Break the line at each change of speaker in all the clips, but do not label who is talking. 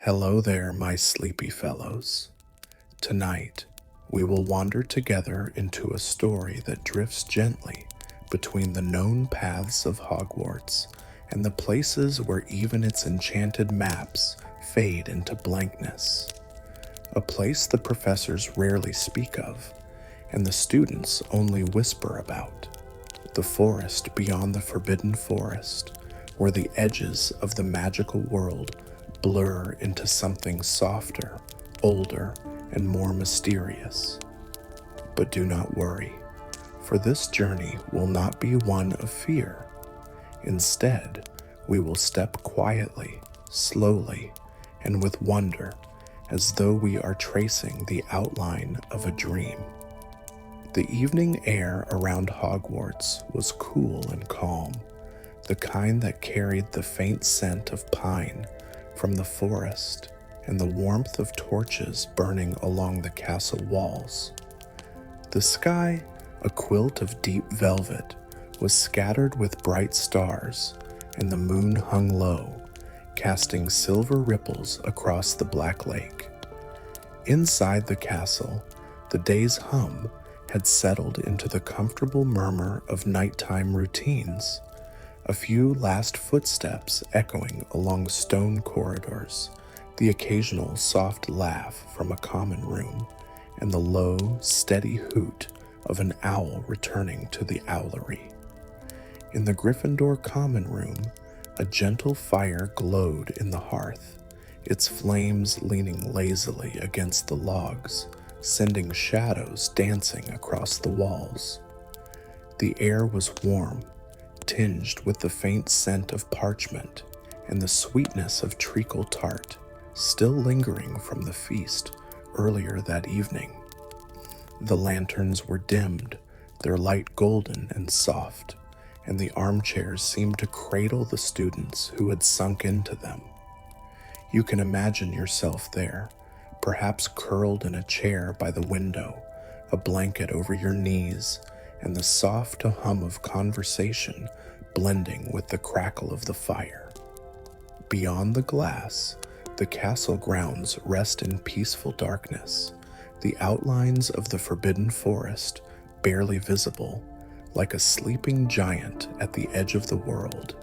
Hello there, my sleepy fellows. Tonight, we will wander together into a story that drifts gently between the known paths of Hogwarts and the places where even its enchanted maps fade into blankness. A place the professors rarely speak of, and the students only whisper about. The forest beyond the forbidden forest, where the edges of the magical world blur into something softer, older, and more mysterious. But do not worry, for this journey will not be one of fear. Instead, we will step quietly, slowly, and with wonder, as though we are tracing the outline of a dream. The evening air around Hogwarts was cool and calm, the kind that carried the faint scent of pine from the forest and the warmth of torches burning along the castle walls. The sky, a quilt of deep velvet, was scattered with bright stars, and the moon hung low, casting silver ripples across the black lake. Inside the castle, the day's hum had settled into the comfortable murmur of nighttime routines, a few last footsteps echoing along stone corridors, the occasional soft laugh from a common room, and the low, steady hoot of an owl returning to the owlery. In the Gryffindor common room, a gentle fire glowed in the hearth, its flames leaning lazily against the logs, sending shadows dancing across the walls. The air was warm, tinged with the faint scent of parchment and the sweetness of treacle tart, still lingering from the feast earlier that evening. The lanterns were dimmed, their light golden and soft, and the armchairs seemed to cradle the students who had sunk into them. You can imagine yourself there, perhaps curled in a chair by the window, a blanket over your knees, and the soft hum of conversation blending with the crackle of the fire. Beyond the glass, the castle grounds rest in peaceful darkness, the outlines of the forbidden forest barely visible, like a sleeping giant at the edge of the world.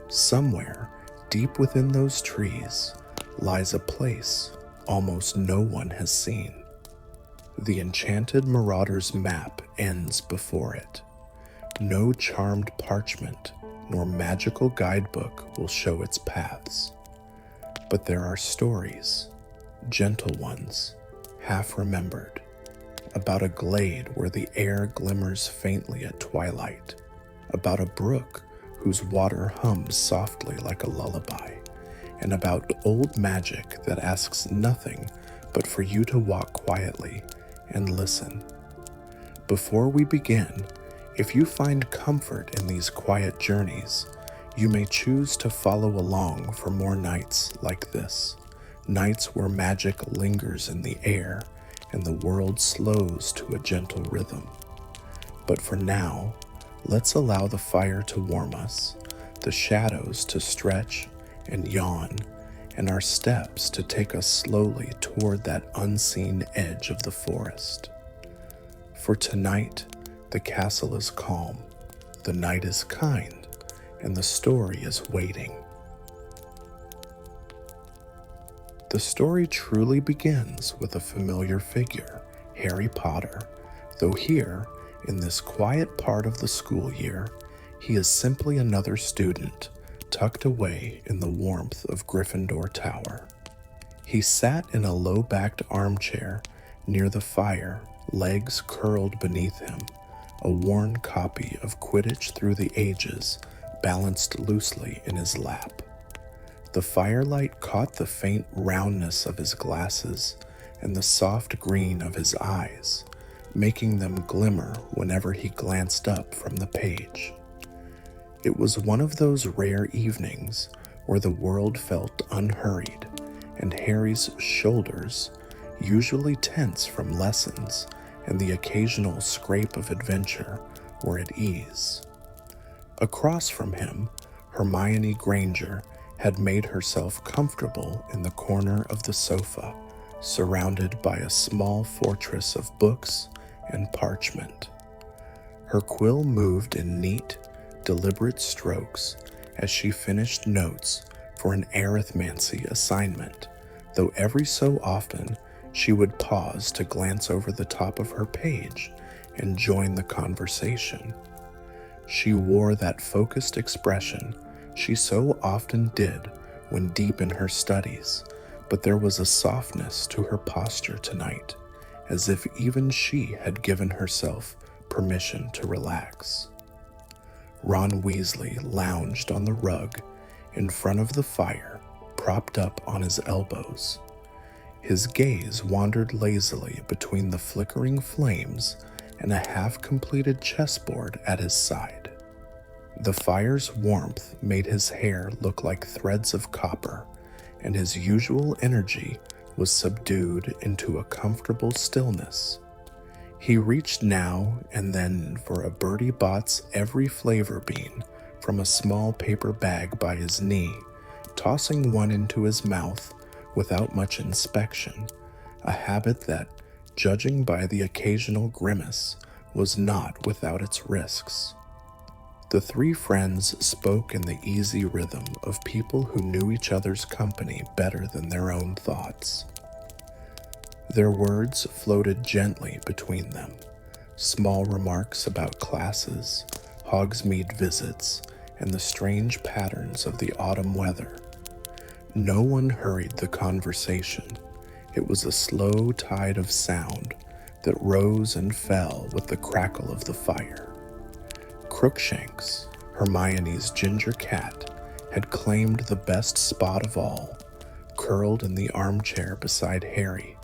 Somewhere, deep within those trees, lies a place almost no one has seen. The enchanted marauder's map ends before it. No charmed parchment nor magical guidebook will show its paths. But there are stories, gentle ones, half remembered, about a glade where the air glimmers faintly at twilight, about a brook whose water hums softly like a lullaby, and about old magic that asks nothing but for you to walk quietly and listen. Before we begin, if you find comfort in these quiet journeys, you may choose to follow along for more nights like this, nights where magic lingers in the air and the world slows to a gentle rhythm. But for now, let's allow the fire to warm us, the shadows to stretch and yawn, and our steps to take us slowly toward that unseen edge of the forest. For tonight, the castle is calm, the night is kind, and the story is waiting. The story truly begins with a familiar figure, Harry Potter, though here, in this quiet part of the school year, he is simply another student, tucked away in the warmth of Gryffindor Tower. He sat in a low-backed armchair near the fire, legs curled beneath him, a worn copy of Quidditch Through the Ages balanced loosely in his lap. The firelight caught the faint roundness of his glasses and the soft green of his eyes, making them glimmer whenever he glanced up from the page. It was one of those rare evenings where the world felt unhurried, and Harry's shoulders, usually tense from lessons and the occasional scrape of adventure, were at ease. Across from him, Hermione Granger had made herself comfortable in the corner of the sofa, surrounded by a small fortress of books and parchment. Her quill moved in neat, deliberate strokes as she finished notes for an arithmancy assignment, though every so often she would pause to glance over the top of her page and join the conversation. She wore that focused expression she so often did when deep in her studies, but there was a softness to her posture tonight, as if even she had given herself permission to relax. Ron Weasley lounged on the rug in front of the fire, propped up on his elbows. His gaze wandered lazily between the flickering flames and a half-completed chessboard at his side. The fire's warmth made his hair look like threads of copper, and his usual energy was subdued into a comfortable stillness. He reached now and then for a Bertie Bott's every flavor bean from a small paper bag by his knee, tossing one into his mouth without much inspection, a habit that, judging by the occasional grimace, was not without its risks. The three friends spoke in the easy rhythm of people who knew each other's company better than their own thoughts. Their words floated gently between them, small remarks about classes, Hogsmeade visits, and the strange patterns of the autumn weather. No one hurried the conversation. It was a slow tide of sound that rose and fell with the crackle of the fire. Crookshanks, Hermione's ginger cat, had claimed the best spot of all, curled in the armchair beside Harry,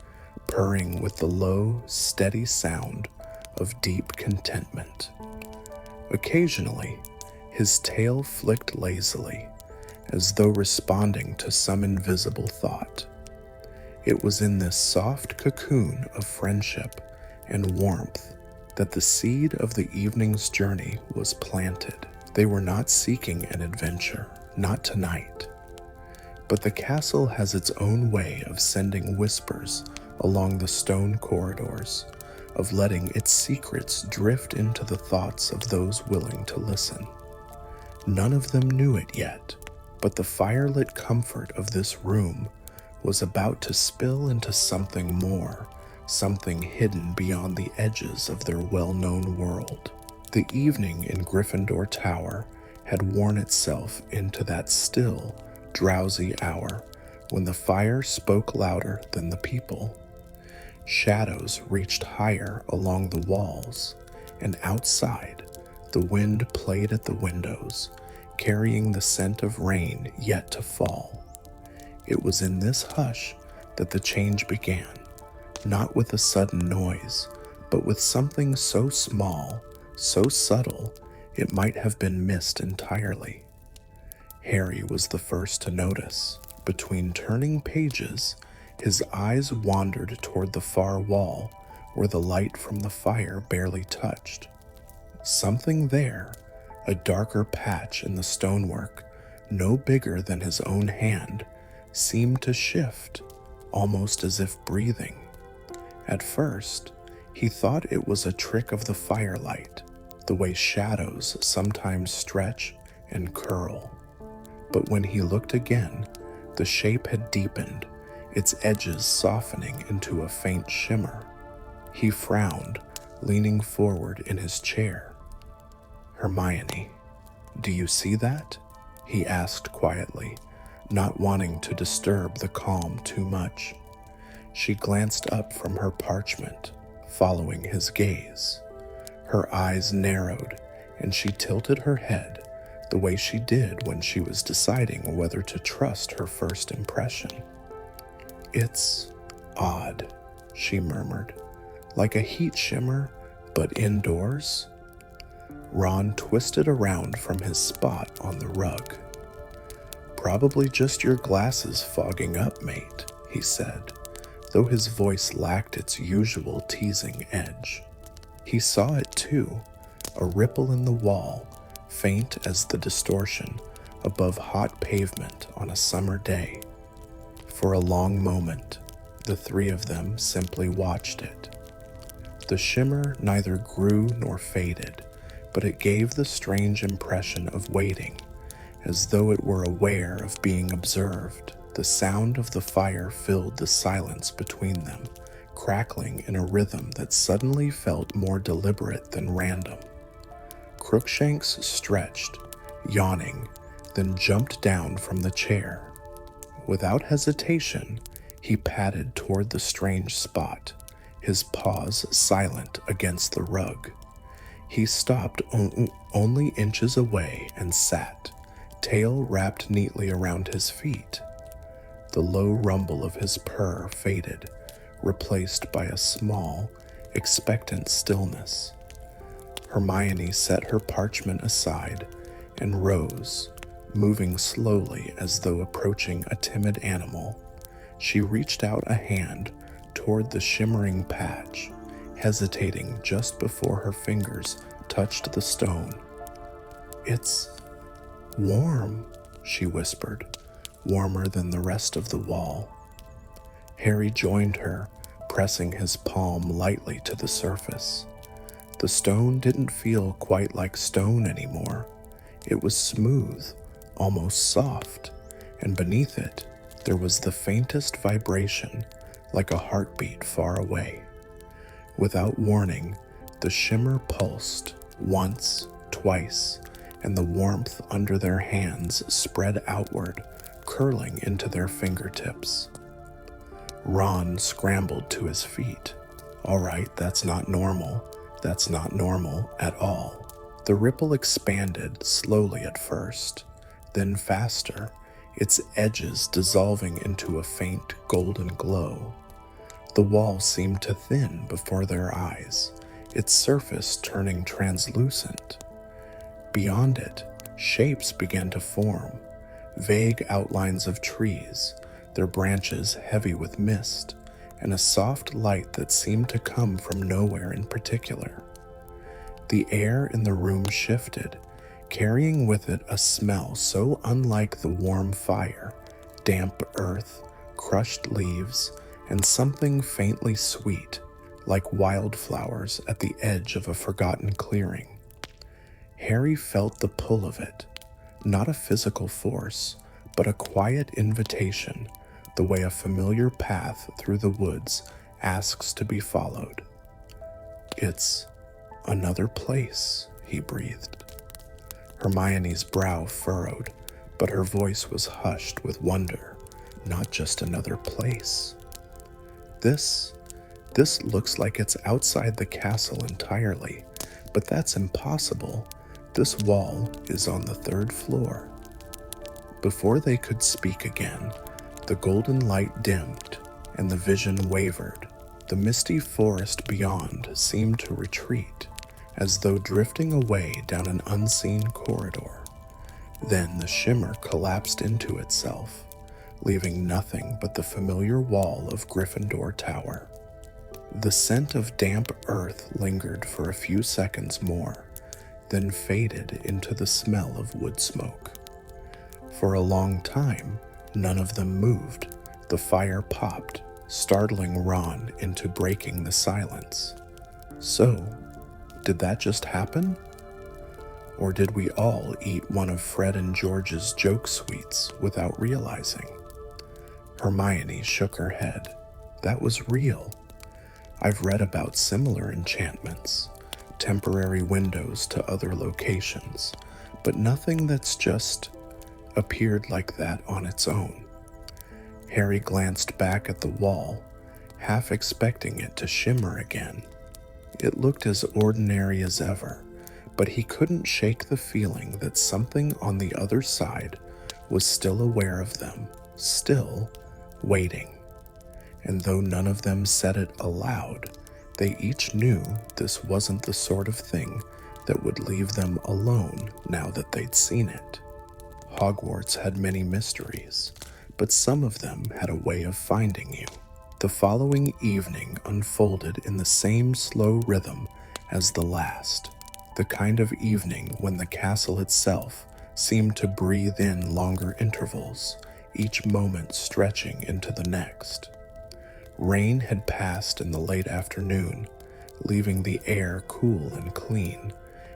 purring with the low, steady sound of deep contentment. Occasionally, his tail flicked lazily, as though responding to some invisible thought. It was in this soft cocoon of friendship and warmth that the seed of the evening's journey was planted. They were not seeking an adventure, not tonight. But the castle has its own way of sending whispers along the stone corridors, of letting its secrets drift into the thoughts of those willing to listen. None of them knew it yet, but the firelit comfort of this room was about to spill into something more, something hidden beyond the edges of their well-known world. The evening in Gryffindor Tower had worn itself into that still, drowsy hour when the fire spoke louder than the people. Shadows reached higher along the walls, and outside, the wind played at the windows, carrying the scent of rain yet to fall. It was in this hush that the change began, not with a sudden noise, but with something so small, so subtle, it might have been missed entirely. Harry was the first to notice. Between turning pages, his eyes wandered toward the far wall where the light from the fire barely touched. Something there, a darker patch in the stonework, no bigger than his own hand, seemed to shift, almost as if breathing. At first, he thought it was a trick of the firelight, the way shadows sometimes stretch and curl. But when he looked again, the shape had deepened, its edges softening into a faint shimmer. He frowned, leaning forward in his chair. "Hermione, do you see that?" he asked quietly, not wanting to disturb the calm too much. She glanced up from her parchment, following his gaze. Her eyes narrowed, and she tilted her head the way she did when she was deciding whether to trust her first impression. "It's odd," she murmured, "like a heat shimmer, but indoors." Ron twisted around from his spot on the rug. "Probably just your glasses fogging up, mate," he said, though his voice lacked its usual teasing edge. He saw it too, a ripple in the wall, faint as the distortion above hot pavement on a summer day. For a long moment, the three of them simply watched it. The shimmer neither grew nor faded, but it gave the strange impression of waiting, as though it were aware of being observed. The sound of the fire filled the silence between them, crackling in a rhythm that suddenly felt more deliberate than random. Crookshanks stretched, yawning, then jumped down from the chair. Without hesitation, he padded toward the strange spot, his paws silent against the rug. He stopped only inches away and sat, tail wrapped neatly around his feet. The low rumble of his purr faded, replaced by a small, expectant stillness. Hermione set her parchment aside and rose, moving slowly as though approaching a timid animal. She reached out a hand toward the shimmering patch, hesitating just before her fingers touched the stone. "It's warm," she whispered, warmer than the rest of the wall. Harry joined her, pressing his palm lightly to the surface. The stone didn't feel quite like stone anymore. It was smooth, almost soft, and beneath it, there was the faintest vibration, like a heartbeat far away. Without warning, the shimmer pulsed once, twice, and the warmth under their hands spread outward, curling into their fingertips. Ron scrambled to his feet. "All right, that's not normal. That's not normal at all." The ripple expanded slowly at first, then faster, its edges dissolving into a faint golden glow. The wall seemed to thin before their eyes, its surface turning translucent. Beyond it, shapes began to form, vague outlines of trees, their branches heavy with mist, and a soft light that seemed to come from nowhere in particular. The air in the room shifted, carrying with it a smell so unlike the warm fire, damp earth, crushed leaves, and something faintly sweet, like wildflowers at the edge of a forgotten clearing. Harry felt the pull of it, not a physical force, but a quiet invitation, the way a familiar path through the woods asks to be followed. "It's another place," he breathed. Hermione's brow furrowed, but her voice was hushed with wonder. "Not just another place. This looks like it's outside the castle entirely, but that's impossible. This wall is on the 3rd floor." Before they could speak again, the golden light dimmed, and the vision wavered. The misty forest beyond seemed to retreat, as though drifting away down an unseen corridor. Then the shimmer collapsed into itself, leaving nothing but the familiar wall of Gryffindor Tower. The scent of damp earth lingered for a few seconds more, then faded into the smell of wood smoke. For a long time, none of them moved. The fire popped, startling Ron into breaking the silence. So, did that just happen? Or did we all eat one of Fred and George's joke sweets without realizing? Hermione shook her head. That was real. I've read about similar enchantments, temporary windows to other locations, but nothing that's just appeared like that on its own. Harry glanced back at the wall, half expecting it to shimmer again. It looked as ordinary as ever, but he couldn't shake the feeling that something on the other side was still aware of them, still waiting. And though none of them said it aloud, they each knew this wasn't the sort of thing that would leave them alone now that they'd seen it. Hogwarts had many mysteries, but some of them had a way of finding you. The following evening unfolded in the same slow rhythm as the last, the kind of evening when the castle itself seemed to breathe in longer intervals, each moment stretching into the next. Rain had passed in the late afternoon, leaving the air cool and clean,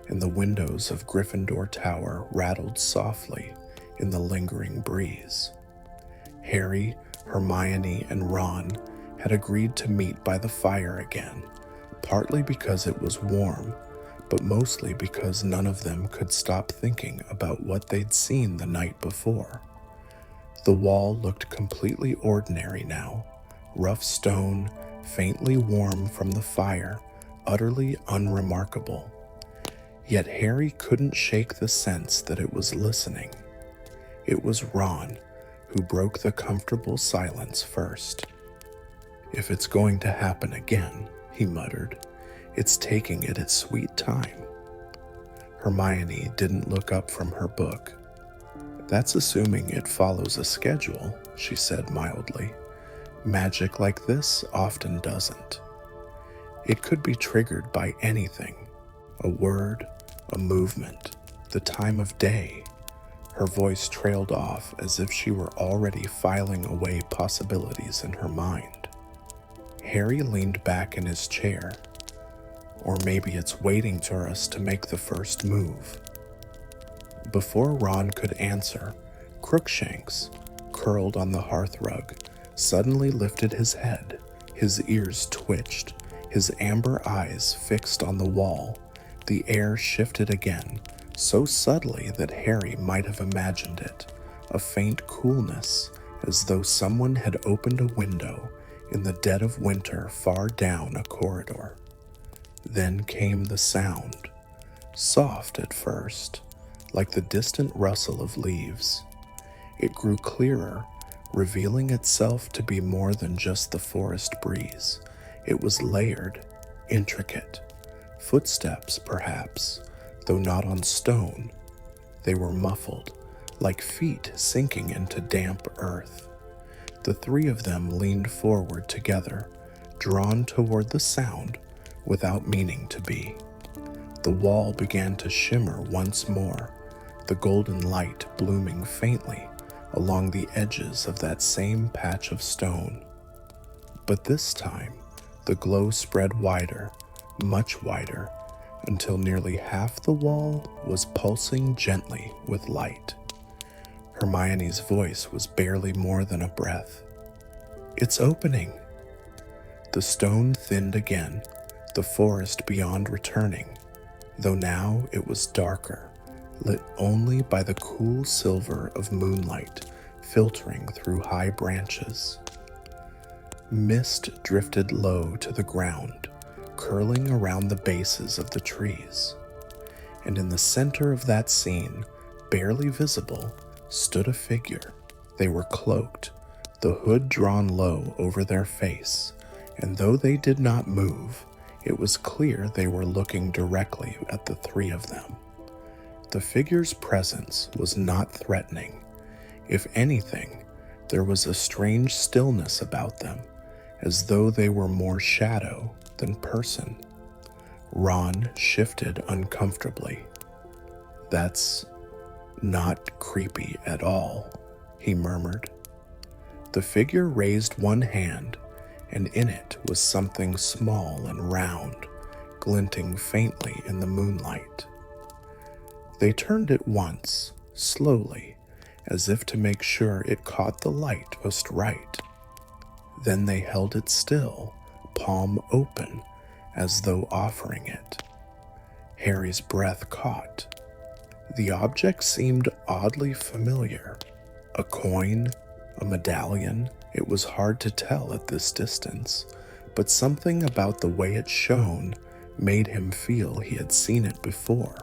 and the windows of Gryffindor Tower rattled softly in the lingering breeze. Harry, Hermione, and Ron had agreed to meet by the fire again, partly because it was warm, but mostly because none of them could stop thinking about what they'd seen the night before. The wall looked completely ordinary now, rough stone, faintly warm from the fire, utterly unremarkable. Yet Harry couldn't shake the sense that it was listening. It was Ron who broke the comfortable silence first. "If it's going to happen again," he muttered, "it's taking it its sweet time." Hermione didn't look up from her book. "That's assuming it follows a schedule," she said mildly. "Magic like this often doesn't. It could be triggered by anything, a word, a movement, the time of day." Her voice trailed off as if she were already filing away possibilities in her mind. Harry leaned back in his chair. "Or maybe it's waiting for us to make the first move." Before Ron could answer, Crookshanks, curled on the hearthrug, suddenly lifted his head. His ears twitched, his amber eyes fixed on the wall. The air shifted again, so subtly that Harry might have imagined it, a faint coolness, as though someone had opened a window in the dead of winter far down a corridor. Then came the sound, soft at first, like the distant rustle of leaves. It grew clearer, revealing itself to be more than just the forest breeze. It was layered, intricate. Footsteps, perhaps, though not on stone. They were muffled, like feet sinking into damp earth. The three of them leaned forward together, drawn toward the sound without meaning to be. The wall began to shimmer once more, the golden light blooming faintly along the edges of that same patch of stone. But this time, the glow spread wider, much wider, until nearly half the wall was pulsing gently with light. Hermione's voice was barely more than a breath. "It's opening." The stone thinned again, the forest beyond returning, though now it was darker, lit only by the cool silver of moonlight filtering through high branches. Mist drifted low to the ground, curling around the bases of the trees. And in the center of that scene, barely visible, stood a figure. They were cloaked, the hood drawn low over their face, and though they did not move, it was clear they were looking directly at the three of them. The figure's presence was not threatening. If anything, there was a strange stillness about them, as though they were more shadow than person. Ron shifted uncomfortably. "That's not creepy at all," he murmured. The figure raised one hand, and in it was something small and round, glinting faintly in the moonlight. They turned it once, slowly, as if to make sure it caught the light just right. Then they held it still, palm open, as though offering it. Harry's breath caught. The object seemed oddly familiar. A coin, a medallion, it was hard to tell at this distance, but something about the way it shone made him feel he had seen it before.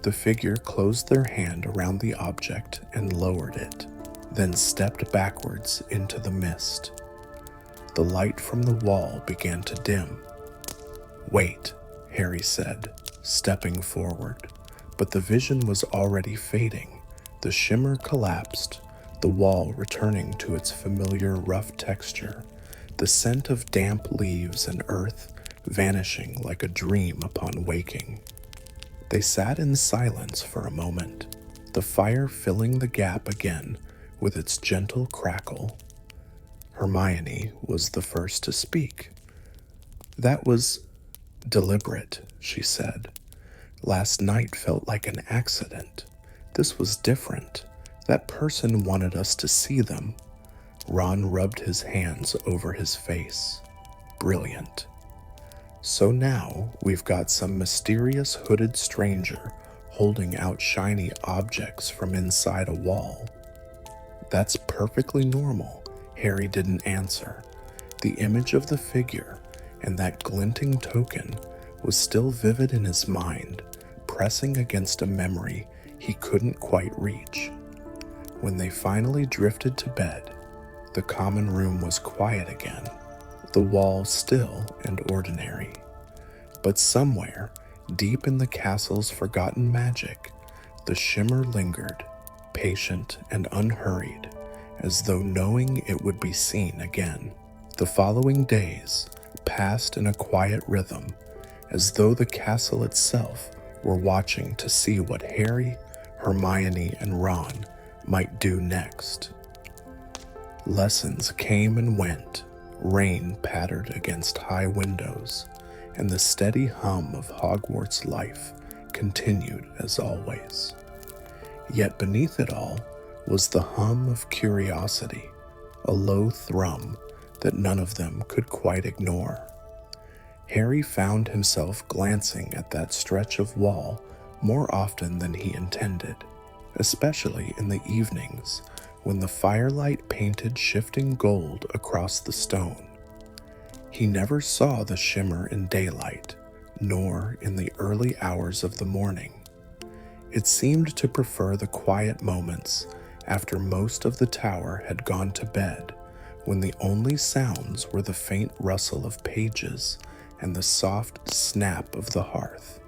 The figure closed their hand around the object and lowered it, then stepped backwards into the mist. The light from the wall began to dim. "Wait," Harry said, stepping forward, but the vision was already fading. The shimmer collapsed, the wall returning to its familiar rough texture, the scent of damp leaves and earth vanishing like a dream upon waking. They sat in silence for a moment, the fire filling the gap again with its gentle crackle. Hermione was the first to speak. "That was deliberate," she said. "Last night felt like an accident. This was different. That person wanted us to see them." Ron rubbed his hands over his face. "Brilliant. So now we've got some mysterious hooded stranger holding out shiny objects from inside a wall." "That's perfectly normal." Harry didn't answer. The image of the figure and that glinting token was still vivid in his mind, pressing against a memory he couldn't quite reach. When they finally drifted to bed, the common room was quiet again, the walls still and ordinary. But somewhere, deep in the castle's forgotten magic, the shimmer lingered, patient and unhurried, as though knowing it would be seen again. The following days passed in a quiet rhythm, as though the castle itself were watching to see what Harry, Hermione, and Ron might do next. Lessons came and went, rain pattered against high windows, and the steady hum of Hogwarts life continued as always. Yet beneath it all was the hum of curiosity, a low thrum that none of them could quite ignore. Harry found himself glancing at that stretch of wall more often than he intended, especially in the evenings when the firelight painted shifting gold across the stone. He never saw the shimmer in daylight, nor in the early hours of the morning. It seemed to prefer the quiet moments after most of the tower had gone to bed, when the only sounds were the faint rustle of pages and the soft snap of the hearth.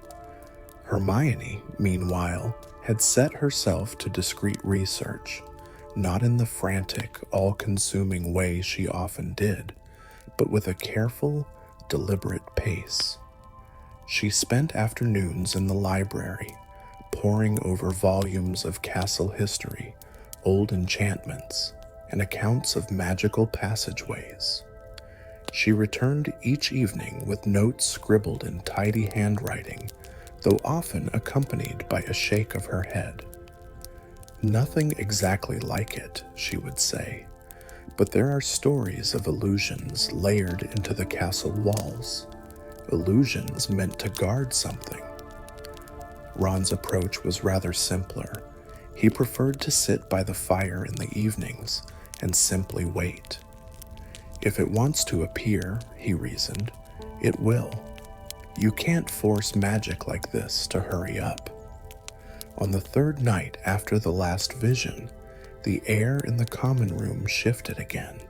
Hermione, meanwhile, had set herself to discreet research, not in the frantic, all-consuming way she often did, but with a careful, deliberate pace. She spent afternoons in the library, poring over volumes of castle history, old enchantments, and accounts of magical passageways. She returned each evening with notes scribbled in tidy handwriting, though often accompanied by a shake of her head. "Nothing exactly like it," she would say, "but there are stories of illusions layered into the castle walls, illusions meant to guard something." Ron's approach was rather simpler. He preferred to sit by the fire in the evenings and simply wait. If it wants to appear, he reasoned, it will. You can't force magic like this to hurry up. On the third night after the last vision, the air in the common room shifted again.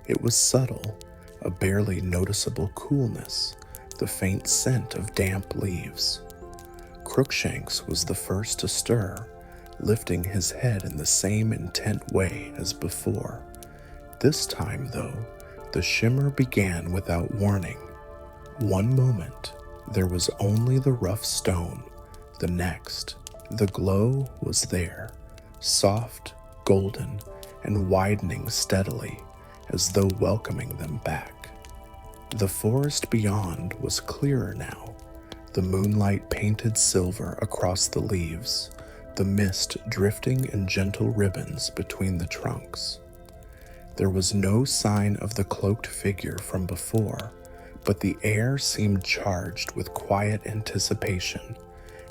It was subtle, a barely noticeable coolness, the faint scent of damp leaves. Crookshanks was the first to stir, lifting his head in the same intent way as before. This time, though, the shimmer began without warning. One moment, there was only the rough stone. The next, the glow was there, soft, golden, and widening steadily, as though welcoming them back. The forest beyond was clearer now, the moonlight painted silver across the leaves, the mist drifting in gentle ribbons between the trunks. There was no sign of the cloaked figure from before, but the air seemed charged with quiet anticipation,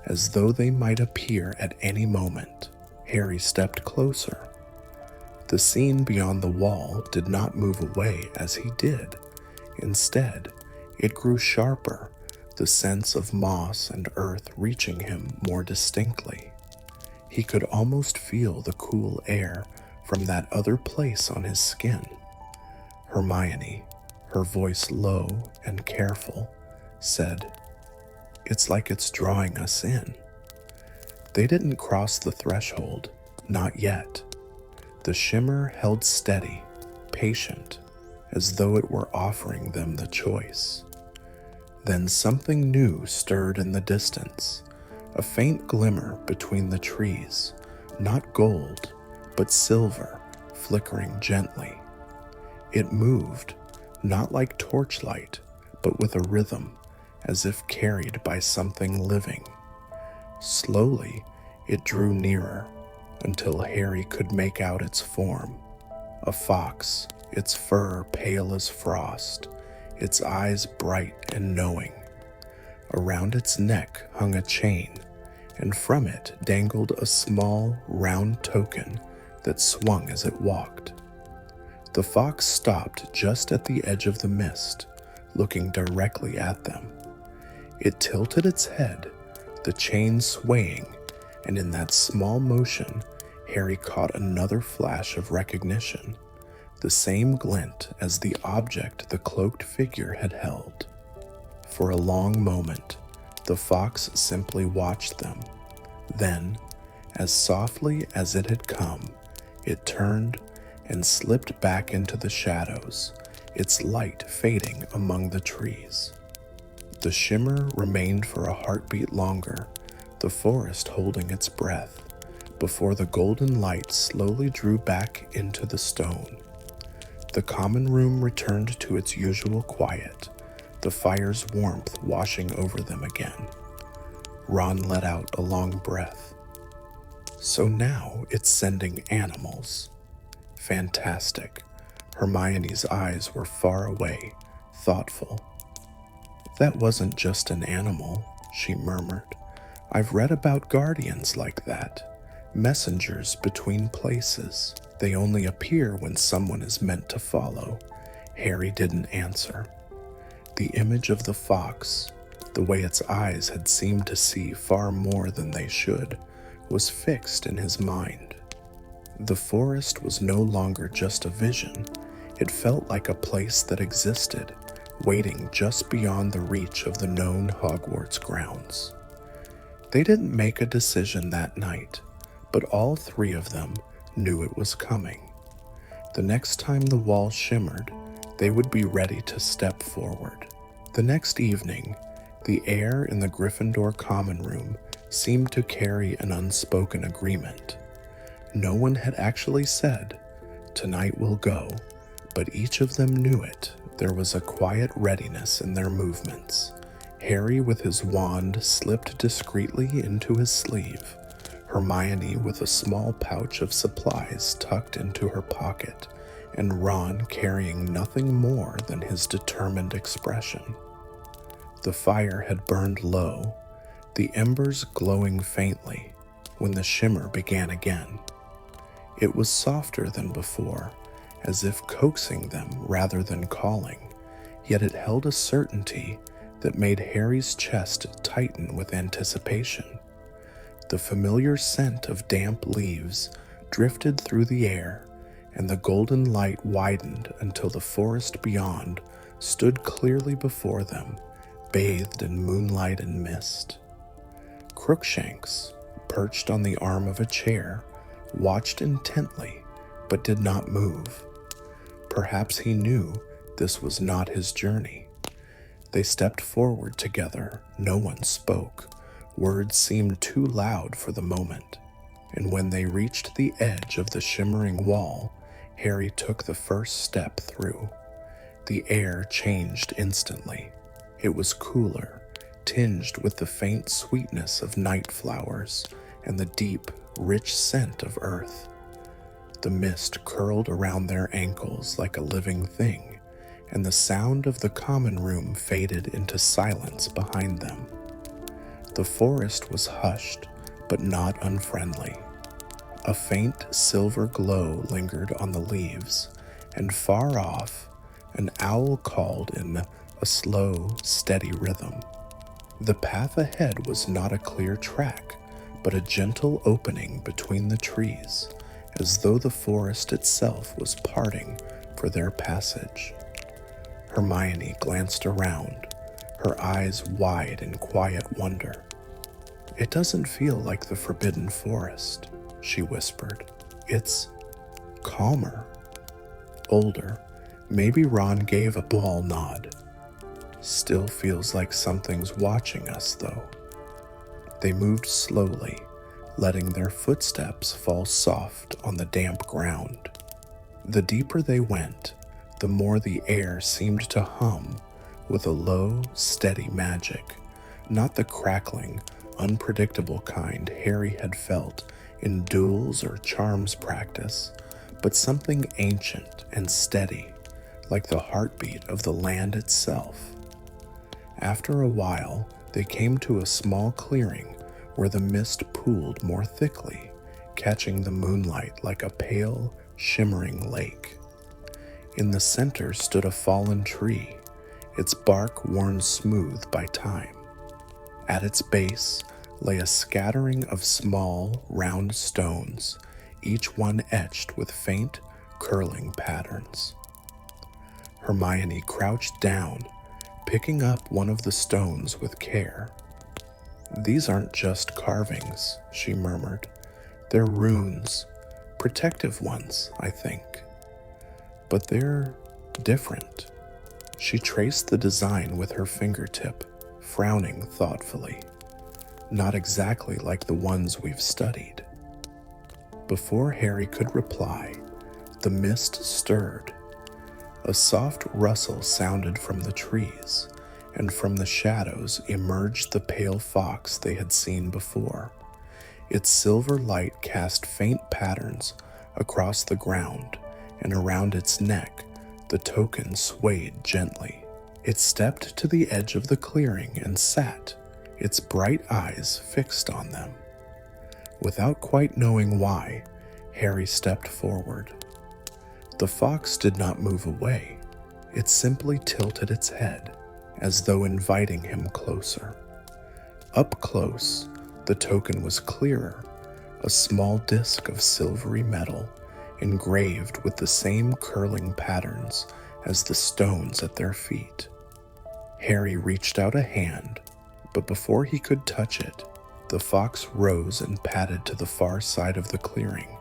as though they might appear at any moment. Harry stepped closer. The scene beyond the wall did not move away as he did. Instead, it grew sharper, the sense of moss and earth reaching him more distinctly. He could almost feel the cool air from that other place on his skin. Hermione, her voice low and careful, said, "It's like it's drawing us in." They didn't cross the threshold, not yet. The shimmer held steady, patient, as though it were offering them the choice. Then something new stirred in the distance, a faint glimmer between the trees, not gold, but silver, flickering gently. It moved, not like torchlight, but with a rhythm, as if carried by something living. Slowly, it drew nearer, until Harry could make out its form. A fox, its fur pale as frost, its eyes bright and knowing. Around its neck hung a chain, and from it dangled a small, round token that swung as it walked. The fox stopped just at the edge of the mist, looking directly at them. It tilted its head, the chain swaying, and in that small motion, Harry caught another flash of recognition, the same glint as the object the cloaked figure had held. For a long moment, the fox simply watched them. Then, as softly as it had come, it turned and slipped back into the shadows, its light fading among the trees. The shimmer remained for a heartbeat longer, the forest holding its breath, before the golden light slowly drew back into the stone. The common room returned to its usual quiet, the fire's warmth washing over them again. Ron let out a long breath. So now it's sending animals. Fantastic. Hermione's eyes were far away, thoughtful. That wasn't just an animal, she murmured. I've read about guardians like that. Messengers between places. They only appear when someone is meant to follow. Harry didn't answer. The image of the fox, the way its eyes had seemed to see far more than they should, was fixed in his mind. The forest was no longer just a vision. It felt like a place that existed, waiting just beyond the reach of the known Hogwarts grounds. They didn't make a decision that night, but all three of them knew it was coming. The next time the wall shimmered, they would be ready to step forward. The next evening, the air in the Gryffindor common room seemed to carry an unspoken agreement. No one had actually said, "Tonight we'll go," but each of them knew it. There was a quiet readiness in their movements. Harry with his wand slipped discreetly into his sleeve, Hermione with a small pouch of supplies tucked into her pocket, and Ron carrying nothing more than his determined expression. The fire had burned low, the embers glowing faintly, when the shimmer began again. It was softer than before, as if coaxing them rather than calling, yet it held a certainty that made Harry's chest tighten with anticipation. The familiar scent of damp leaves drifted through the air, and the golden light widened until the forest beyond stood clearly before them, bathed in moonlight and mist. Crookshanks, perched on the arm of a chair, watched intently, but did not move. Perhaps he knew this was not his journey. They stepped forward together. No one spoke. Words seemed too loud for the moment. And when they reached the edge of the shimmering wall, Harry took the first step through. The air changed instantly. It was cooler, tinged with the faint sweetness of night flowers and the deep, rich scent of earth. The mist curled around their ankles like a living thing, and the sound of the common room faded into silence behind them. The forest was hushed, but not unfriendly. A faint silver glow lingered on the leaves, and far off, an owl called in a slow, steady rhythm. The path ahead was not a clear track, but a gentle opening between the trees, as though the forest itself was parting for their passage. Hermione glanced around, her eyes wide in quiet wonder. "It doesn't feel like the Forbidden Forest," she whispered. "It's calmer, older." Maybe Ron gave a dull nod. "Still feels like something's watching us, though." They moved slowly, letting their footsteps fall soft on the damp ground. The deeper they went, the more the air seemed to hum with a low, steady magic, not the crackling, unpredictable kind Harry had felt in duels or charms practice, but something ancient and steady, like the heartbeat of the land itself. After a while, they came to a small clearing where the mist pooled more thickly, catching the moonlight like a pale, shimmering lake. In the center stood a fallen tree, its bark worn smooth by time. At its base lay a scattering of small, round stones, each one etched with faint, curling patterns. Hermione crouched down, picking up one of the stones with care. "These aren't just carvings," she murmured. "They're runes, protective ones, I think. But they're different." She traced the design with her fingertip, frowning thoughtfully. "Not exactly like the ones we've studied." Before Harry could reply, the mist stirred. A soft rustle sounded from the trees, and from the shadows emerged the pale fox they had seen before. Its silver light cast faint patterns across the ground, and around its neck the token swayed gently. It stepped to the edge of the clearing and sat, its bright eyes fixed on them. Without quite knowing why, Harry stepped forward. The fox did not move away. It simply tilted its head, as though inviting him closer. Up close, the token was clearer, a small disc of silvery metal, engraved with the same curling patterns as the stones at their feet. Harry reached out a hand, but before he could touch it, the fox rose and padded to the far side of the clearing.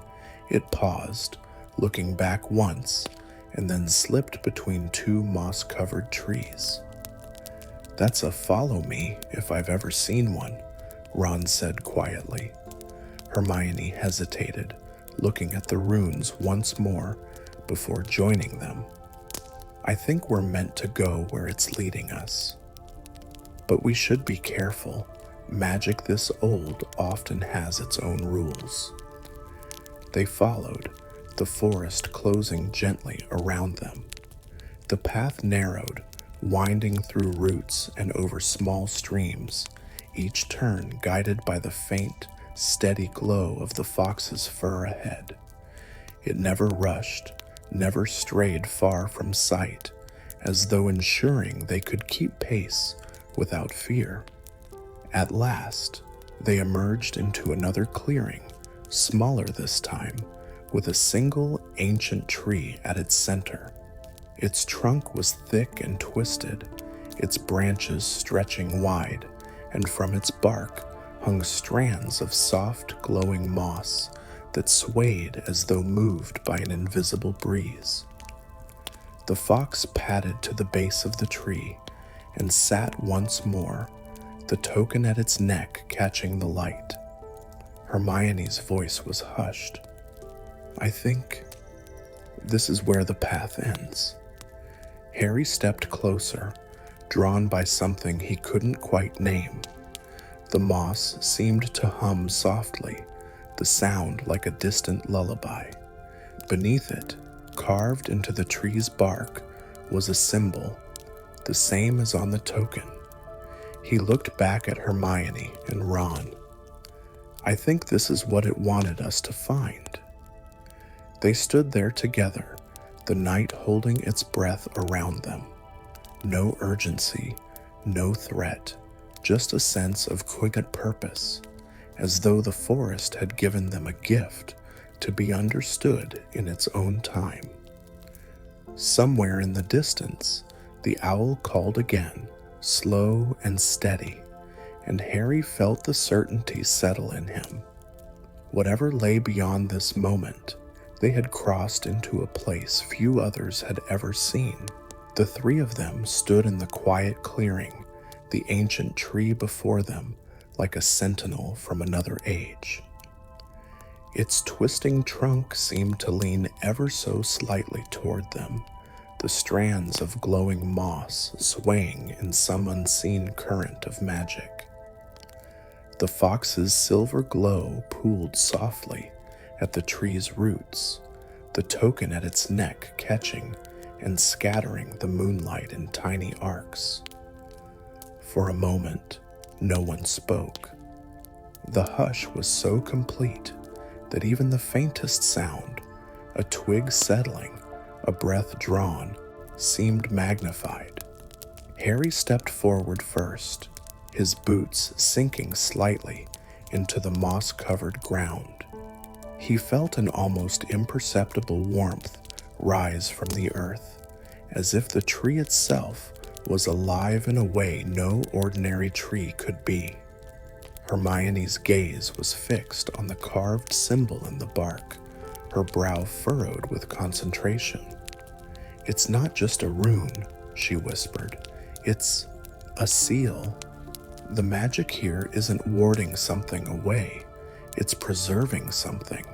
It paused, looking back once, and then slipped between two moss-covered trees. "That's a follow me if I've ever seen one," Ron said quietly. Hermione hesitated, looking at the runes once more before joining them. "I think we're meant to go where it's leading us. But we should be careful. Magic this old often has its own rules." They followed, the forest closing gently around them. The path narrowed, winding through roots and over small streams, each turn guided by the faint, steady glow of the fox's fur ahead. It never rushed, never strayed far from sight, as though ensuring they could keep pace without fear. At last, they emerged into another clearing, smaller this time, with a single ancient tree at its center. Its trunk was thick and twisted, its branches stretching wide, and from its bark hung strands of soft, glowing moss that swayed as though moved by an invisible breeze. The fox padded to the base of the tree and sat once more, the token at its neck catching the light. Hermione's voice was hushed. "I think this is where the path ends." Harry stepped closer, drawn by something he couldn't quite name. The moss seemed to hum softly, the sound like a distant lullaby. Beneath it, carved into the tree's bark, was a symbol, the same as on the token. He looked back at Hermione and Ron. "I think this is what it wanted us to find." They stood there together, the night holding its breath around them. No urgency, no threat, just a sense of quiet purpose, as though the forest had given them a gift to be understood in its own time. Somewhere in the distance, the owl called again, slow and steady, and Harry felt the certainty settle in him. Whatever lay beyond this moment, they had crossed into a place few others had ever seen. The three of them stood in the quiet clearing, the ancient tree before them like a sentinel from another age. Its twisting trunk seemed to lean ever so slightly toward them, the strands of glowing moss swaying in some unseen current of magic. The fox's silver glow pooled softly at the tree's roots, the token at its neck catching and scattering the moonlight in tiny arcs. For a moment, no one spoke. The hush was so complete that even the faintest sound, a twig settling, a breath drawn, seemed magnified. Harry stepped forward first, his boots sinking slightly into the moss-covered ground. He felt an almost imperceptible warmth rise from the earth, as if the tree itself was alive in a way no ordinary tree could be. Hermione's gaze was fixed on the carved symbol in the bark, her brow furrowed with concentration. "It's not just a rune," she whispered. "It's a seal. The magic here isn't warding something away. It's preserving something."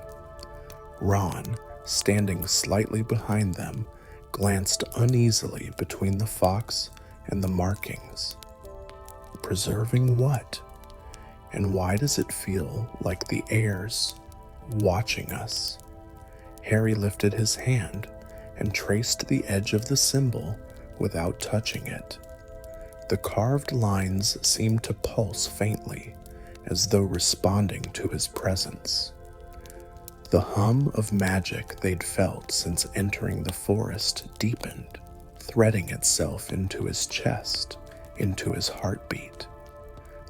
Ron, standing slightly behind them, glanced uneasily between the fox and the markings. "Preserving what? And why does it feel like the air's watching us?" Harry lifted his hand and traced the edge of the symbol without touching it. The carved lines seemed to pulse faintly, as though responding to his presence. The hum of magic they'd felt since entering the forest deepened, threading itself into his chest, into his heartbeat.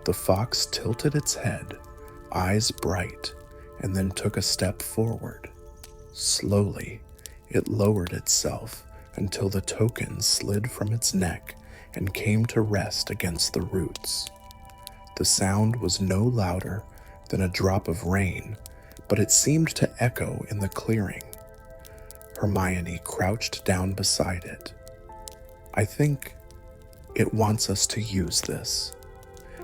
The fox tilted its head, eyes bright, and then took a step forward. Slowly, it lowered itself until the token slid from its neck and came to rest against the roots. The sound was no louder than a drop of rain, but it seemed to echo in the clearing. Hermione crouched down beside it. "I think it wants us to use this."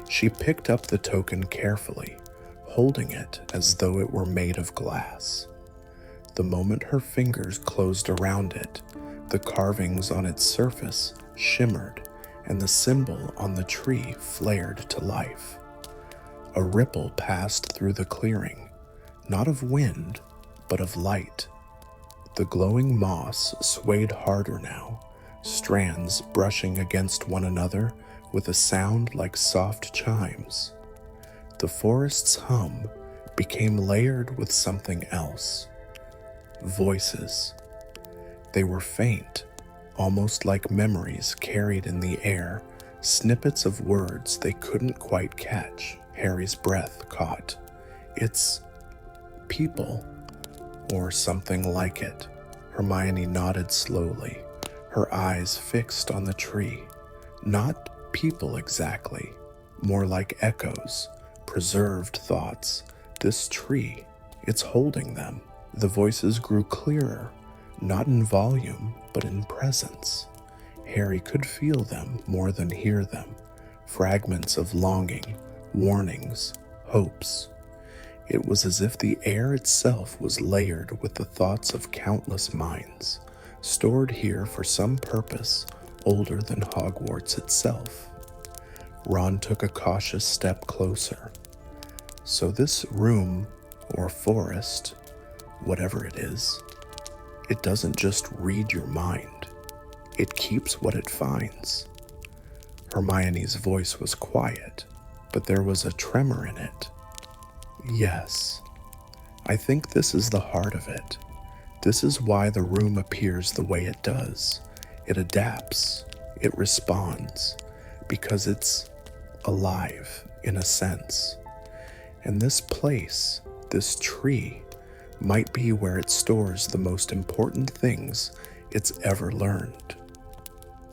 She picked up the token carefully, holding it as though it were made of glass. The moment her fingers closed around it, the carvings on its surface shimmered and the symbol on the tree flared to life. A ripple passed through the clearing, not of wind, but of light. The glowing moss swayed harder now, strands brushing against one another with a sound like soft chimes. The forest's hum became layered with something else. Voices. They were faint, almost like memories carried in the air, snippets of words they couldn't quite catch. Harry's breath caught. "It's people, or something like it." Hermione nodded slowly, her eyes fixed on the tree. "Not people exactly, more like echoes, preserved thoughts. This tree, it's holding them." The voices grew clearer, not in volume, but in presence. Harry could feel them more than hear them, fragments of longing, warnings, hopes. It was as if the air itself was layered with the thoughts of countless minds, stored here for some purpose older than Hogwarts itself. Ron took a cautious step closer. "So this room, or forest, whatever it is, it doesn't just read your mind. It keeps what it finds." Hermione's voice was quiet, but there was a tremor in it. "Yes, I think this is the heart of it. This is why the room appears the way it does. It adapts, it responds, because it's alive, in a sense. And this place, this tree, might be where it stores the most important things it's ever learned."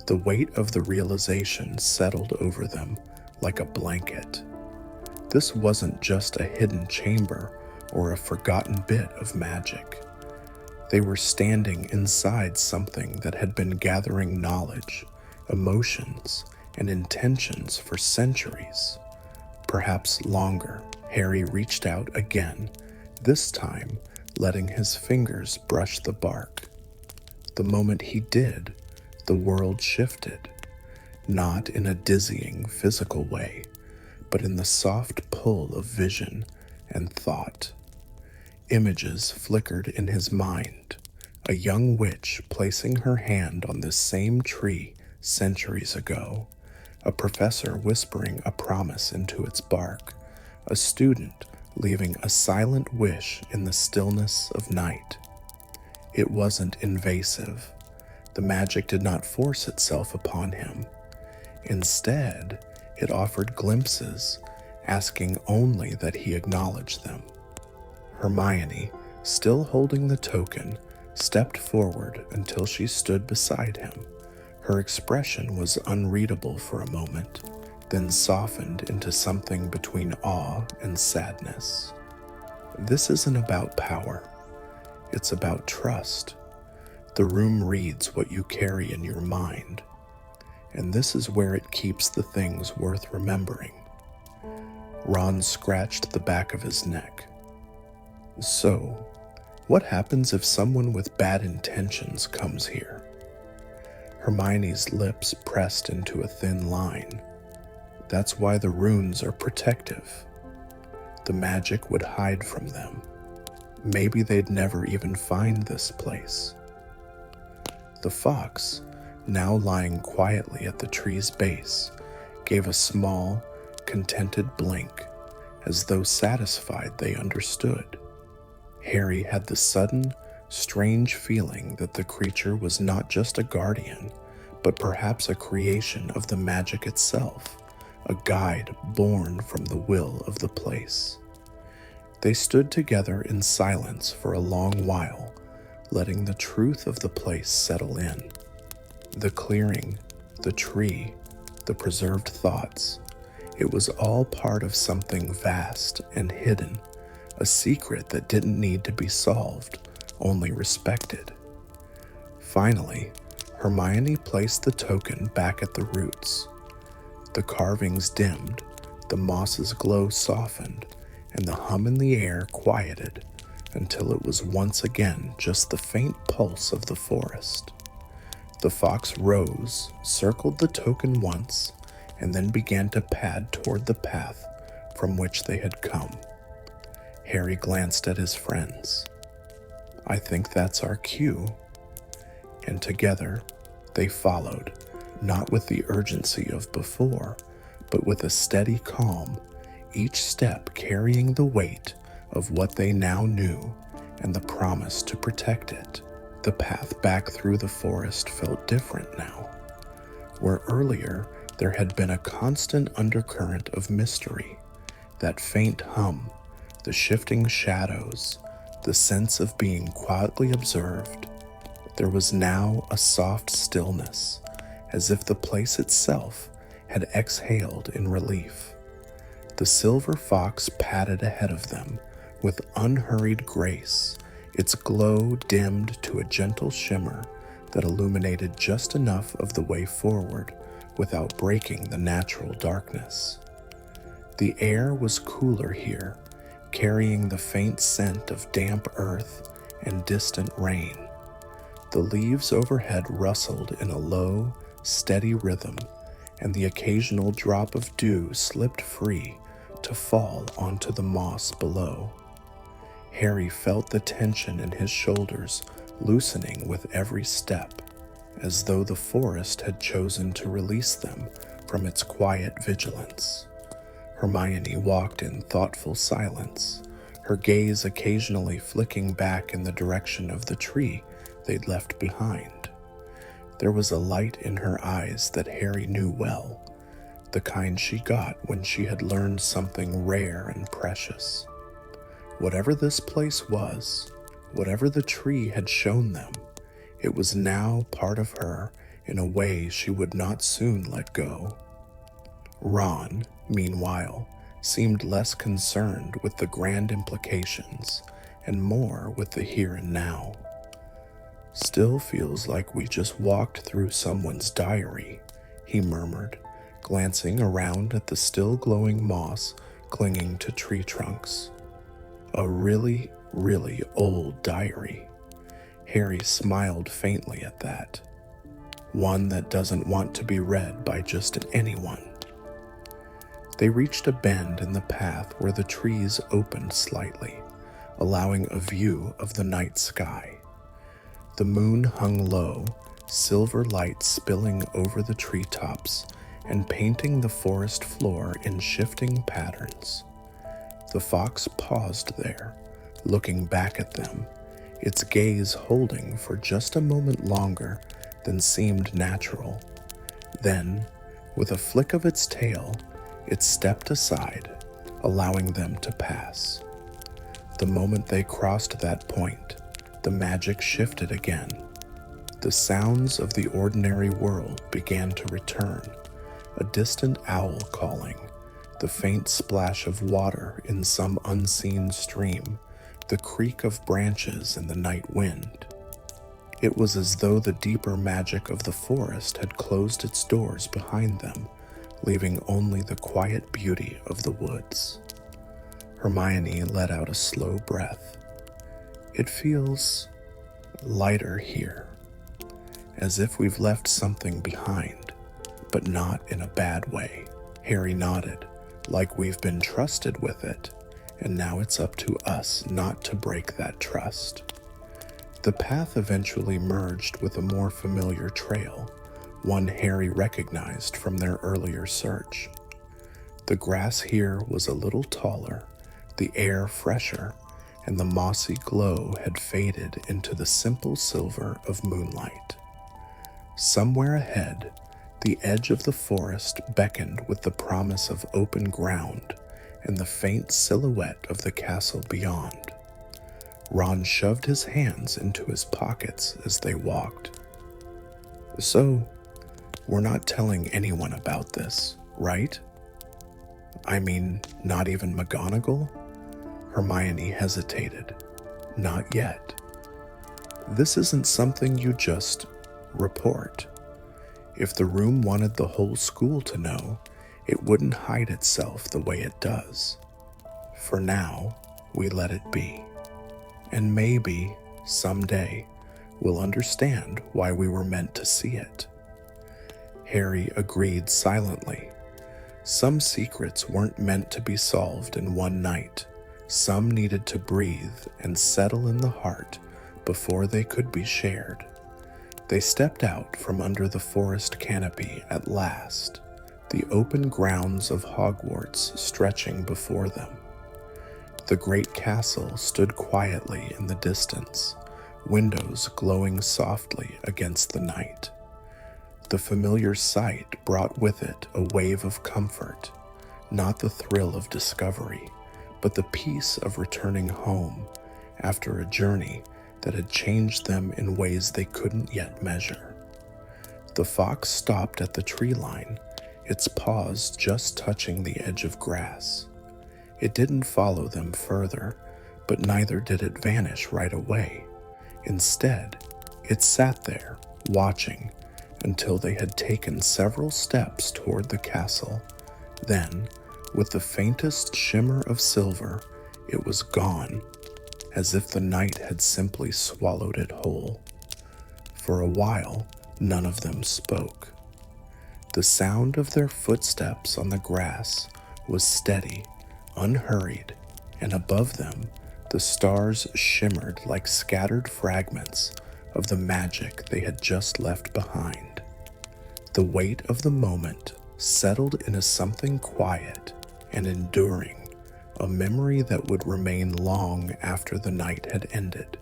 The weight of the realization settled over them like a blanket. This wasn't just a hidden chamber or a forgotten bit of magic. They were standing inside something that had been gathering knowledge, emotions, and intentions for centuries, perhaps longer. Harry reached out again, this time letting his fingers brush the bark. The moment he did, the world shifted, not in a dizzying physical way, but in the soft pull of vision and thought. Images flickered in his mind, a young witch placing her hand on this same tree centuries ago, a professor whispering a promise into its bark, a student leaving a silent wish in the stillness of night. It wasn't invasive. The magic did not force itself upon him. Instead, it offered glimpses, asking only that he acknowledge them. Hermione, still holding the token, stepped forward until she stood beside him. Her expression was unreadable for a moment, then softened into something between awe and sadness. This isn't about power. It's about trust. The room reads what you carry in your mind, and this is where it keeps the things worth remembering. Ron scratched the back of his neck. So, what happens if someone with bad intentions comes here? Hermione's lips pressed into a thin line. That's why the runes are protective. The magic would hide from them. Maybe they'd never even find this place. The fox, now lying quietly at the tree's base, gave a small, contented blink, as though satisfied they understood. Harry had the sudden, strange feeling that the creature was not just a guardian, but perhaps a creation of the magic itself, a guide born from the will of the place. They stood together in silence for a long while, letting the truth of the place settle in. The clearing, the tree, the preserved thoughts, it was all part of something vast and hidden, a secret that didn't need to be solved, only respected. Finally, Hermione placed the token back at the roots. The carvings dimmed, the moss's glow softened, and the hum in the air quieted until it was once again just the faint pulse of the forest. The fox rose, circled the token once, and then began to pad toward the path from which they had come. Harry glanced at his friends. I think that's our cue. And together, they followed, not with the urgency of before, but with a steady calm, each step carrying the weight of what they now knew and the promise to protect it. The path back through the forest felt different now. Where earlier there had been a constant undercurrent of mystery, that faint hum, the shifting shadows, the sense of being quietly observed, there was now a soft stillness, as if the place itself had exhaled in relief. The silver fox padded ahead of them with unhurried grace, its glow dimmed to a gentle shimmer that illuminated just enough of the way forward without breaking the natural darkness. The air was cooler here, carrying the faint scent of damp earth and distant rain. The leaves overhead rustled in a low, steady rhythm, and the occasional drop of dew slipped free to fall onto the moss below. Harry felt the tension in his shoulders loosening with every step, as though the forest had chosen to release them from its quiet vigilance. Hermione walked in thoughtful silence, her gaze occasionally flicking back in the direction of the tree they'd left behind. There was a light in her eyes that Harry knew well, the kind she got when she had learned something rare and precious. Whatever this place was, whatever the tree had shown them, it was now part of her in a way she would not soon let go. Ron, meanwhile, seemed less concerned with the grand implications and more with the here and now. Still feels like we just walked through someone's diary, he murmured, glancing around at the still glowing moss clinging to tree trunks. A really, really old diary. Harry smiled faintly at that. One that doesn't want to be read by just anyone. They reached a bend in the path where the trees opened slightly, allowing a view of the night sky. The moon hung low, silver light spilling over the treetops and painting the forest floor in shifting patterns. The fox paused there, looking back at them, its gaze holding for just a moment longer than seemed natural. Then, with a flick of its tail, it stepped aside, allowing them to pass. The moment they crossed that point, the magic shifted again. The sounds of the ordinary world began to return, a distant owl calling, the faint splash of water in some unseen stream, the creak of branches in the night wind. It was as though the deeper magic of the forest had closed its doors behind them, leaving only the quiet beauty of the woods. Hermione let out a slow breath. It feels lighter here, as if we've left something behind, but not in a bad way. Harry nodded, like we've been trusted with it, and now it's up to us not to break that trust. The path eventually merged with a more familiar trail, one Harry recognized from their earlier search. The grass here was a little taller, the air fresher, and the mossy glow had faded into the simple silver of moonlight. Somewhere ahead, the edge of the forest beckoned with the promise of open ground and the faint silhouette of the castle beyond. Ron shoved his hands into his pockets as they walked. "So, we're not telling anyone about this, right? I mean, not even McGonagall?" Hermione hesitated. "Not yet. This isn't something you just report. If the room wanted the whole school to know, it wouldn't hide itself the way it does. For now, we let it be. And maybe, someday, we'll understand why we were meant to see it." Harry agreed silently. Some secrets weren't meant to be solved in one night. Some needed to breathe and settle in the heart before they could be shared. They stepped out from under the forest canopy at last, the open grounds of Hogwarts stretching before them. The great castle stood quietly in the distance, windows glowing softly against the night. The familiar sight brought with it a wave of comfort, not the thrill of discovery, but the peace of returning home after a journey that had changed them in ways they couldn't yet measure. The fox stopped at the tree line, its paws just touching the edge of grass. It didn't follow them further, but neither did it vanish right away. Instead, it sat there, watching, until they had taken several steps toward the castle. Then, with the faintest shimmer of silver, it was gone, as if the night had simply swallowed it whole. For a while, none of them spoke. The sound of their footsteps on the grass was steady, unhurried, and above them, the stars shimmered like scattered fragments of the magic they had just left behind. The weight of the moment settled into something quiet and enduring, a memory that would remain long after the night had ended.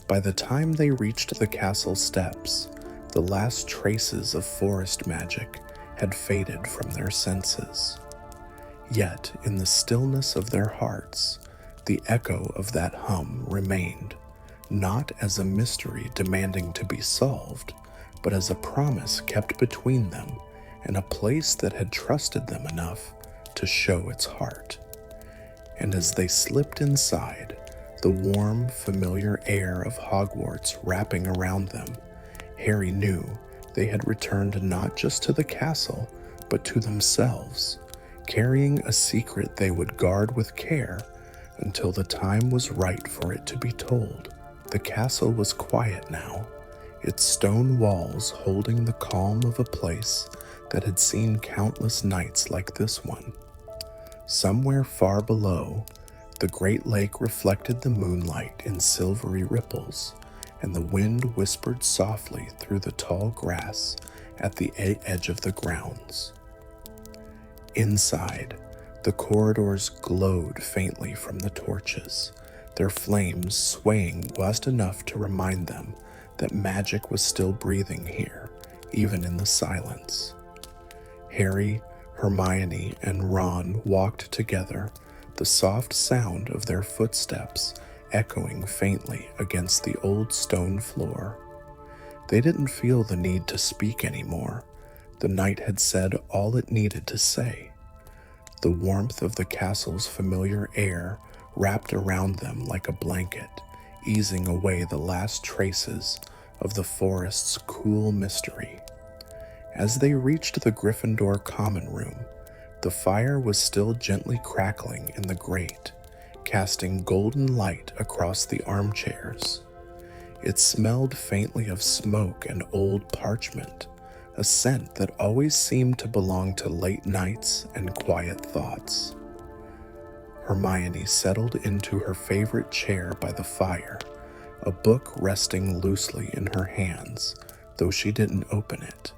By the time they reached the castle steps, the last traces of forest magic had faded from their senses. Yet, in the stillness of their hearts, the echo of that hum remained, not as a mystery demanding to be solved, but as a promise kept between them and a place that had trusted them enough to show its heart. And as they slipped inside, the warm, familiar air of Hogwarts wrapping around them, Harry knew they had returned not just to the castle, but to themselves, carrying a secret they would guard with care, until the time was right for it to be told. The castle was quiet now, its stone walls holding the calm of a place that had seen countless nights like this one. Somewhere far below, the great lake reflected the moonlight in silvery ripples, and the wind whispered softly through the tall grass at the edge of the grounds. Inside, the corridors glowed faintly from the torches, their flames swaying just enough to remind them that magic was still breathing here, even in the silence. Harry, Hermione, and Ron walked together, the soft sound of their footsteps echoing faintly against the old stone floor. They didn't feel the need to speak anymore. The night had said all it needed to say. The warmth of the castle's familiar air wrapped around them like a blanket, easing away the last traces of the forest's cool mystery. As they reached the Gryffindor common room, the fire was still gently crackling in the grate, casting golden light across the armchairs. It smelled faintly of smoke and old parchment, a scent that always seemed to belong to late nights and quiet thoughts. Hermione settled into her favorite chair by the fire, a book resting loosely in her hands, though she didn't open it.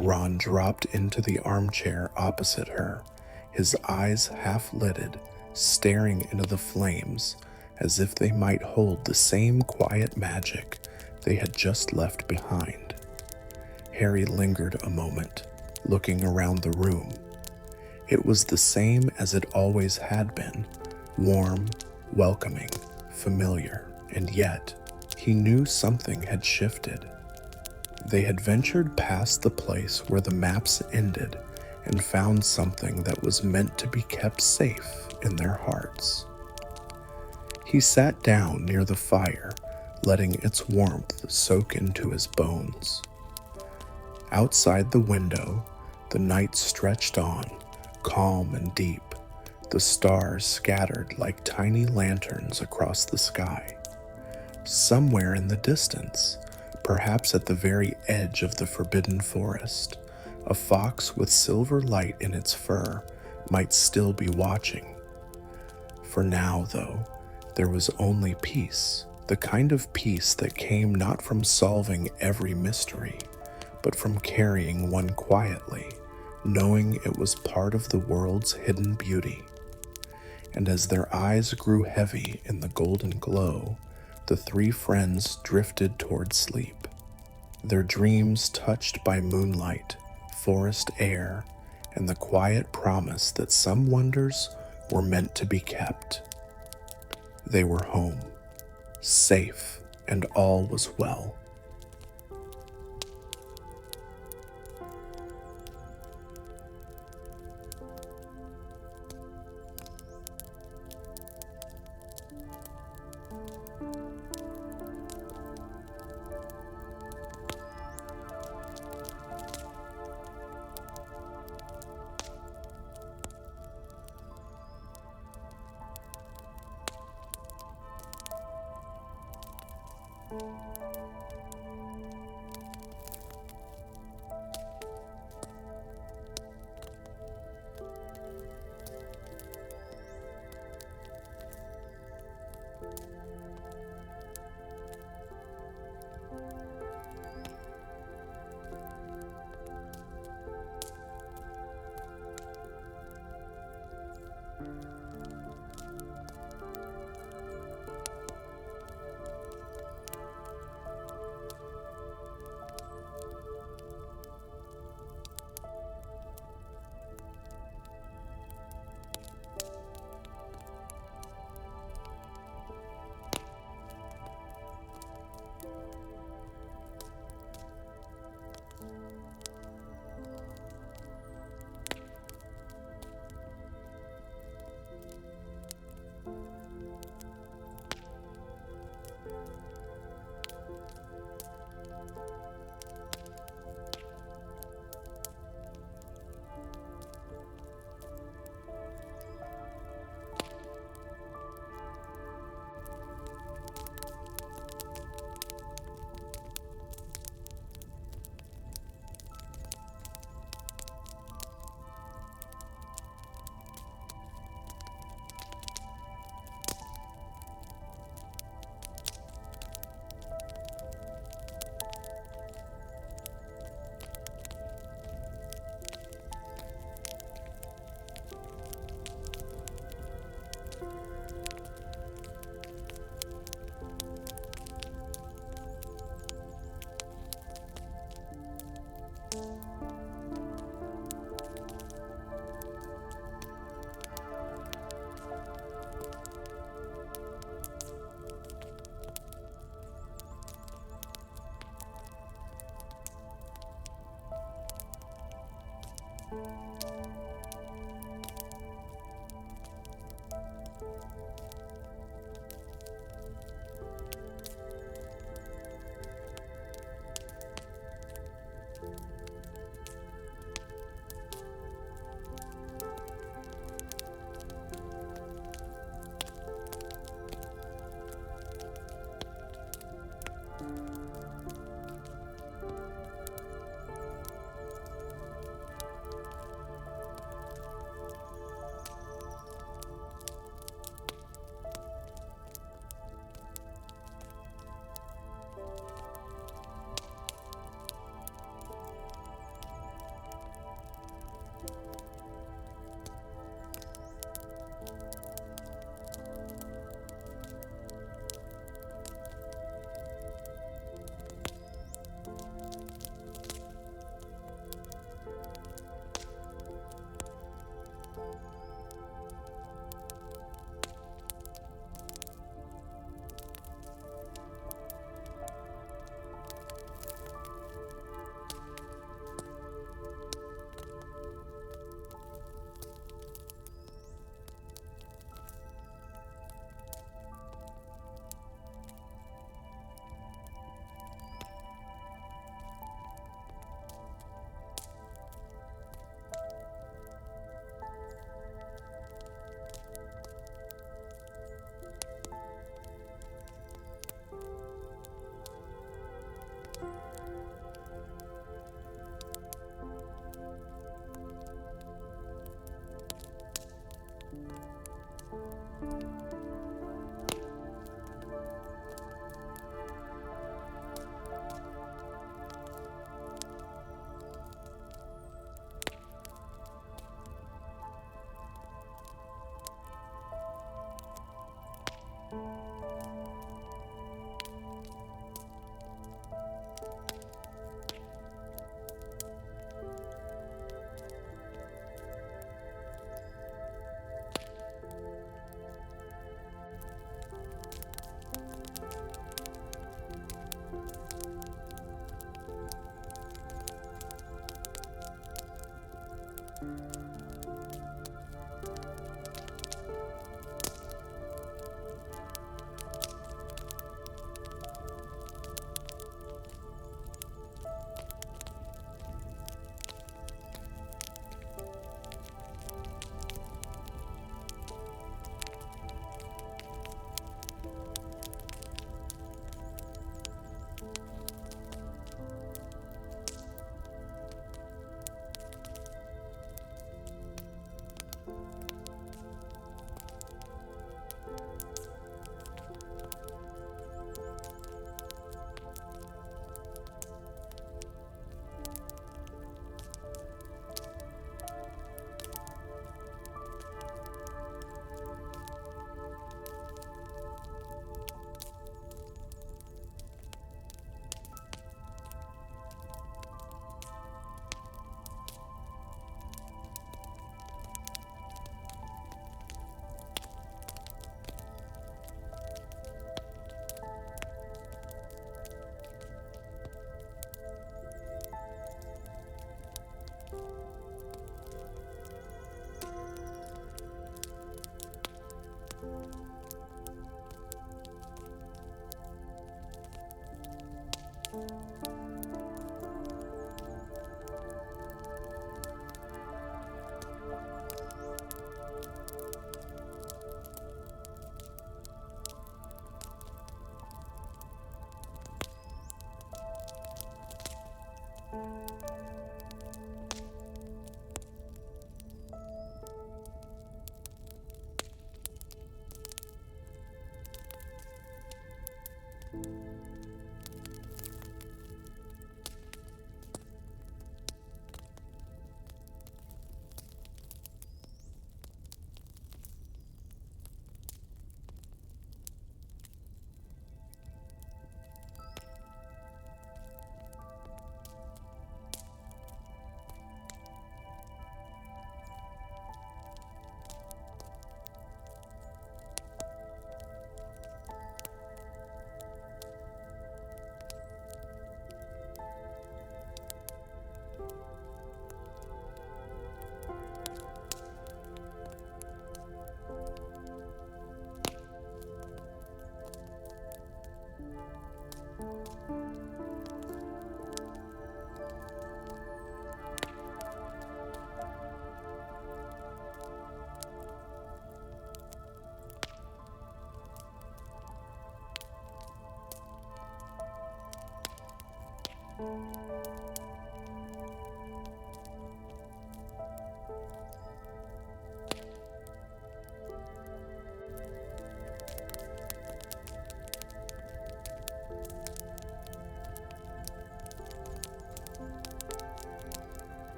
Ron dropped into the armchair opposite her, his eyes half-lidded, staring into the flames as if they might hold the same quiet magic they had just left behind. Harry lingered a moment, looking around the room. It was the same as it always had been, warm, welcoming, familiar, and yet he knew something had shifted. They had ventured past the place where the maps ended and found something that was meant to be kept safe in their hearts. He sat down near the fire, letting its warmth soak into his bones. Outside the window, the night stretched on, calm and deep, the stars scattered like tiny lanterns across the sky. Somewhere in the distance, perhaps at the very edge of the forbidden forest, a fox with silver light in its fur might still be watching. For now, though, there was only peace, the kind of peace that came not from solving every mystery, but from carrying one quietly, knowing it was part of the world's hidden beauty. And as their eyes grew heavy in the golden glow, the three friends drifted toward sleep, their dreams touched by moonlight, forest air, and the quiet promise that some wonders were meant to be kept. They were home, safe, and all was well.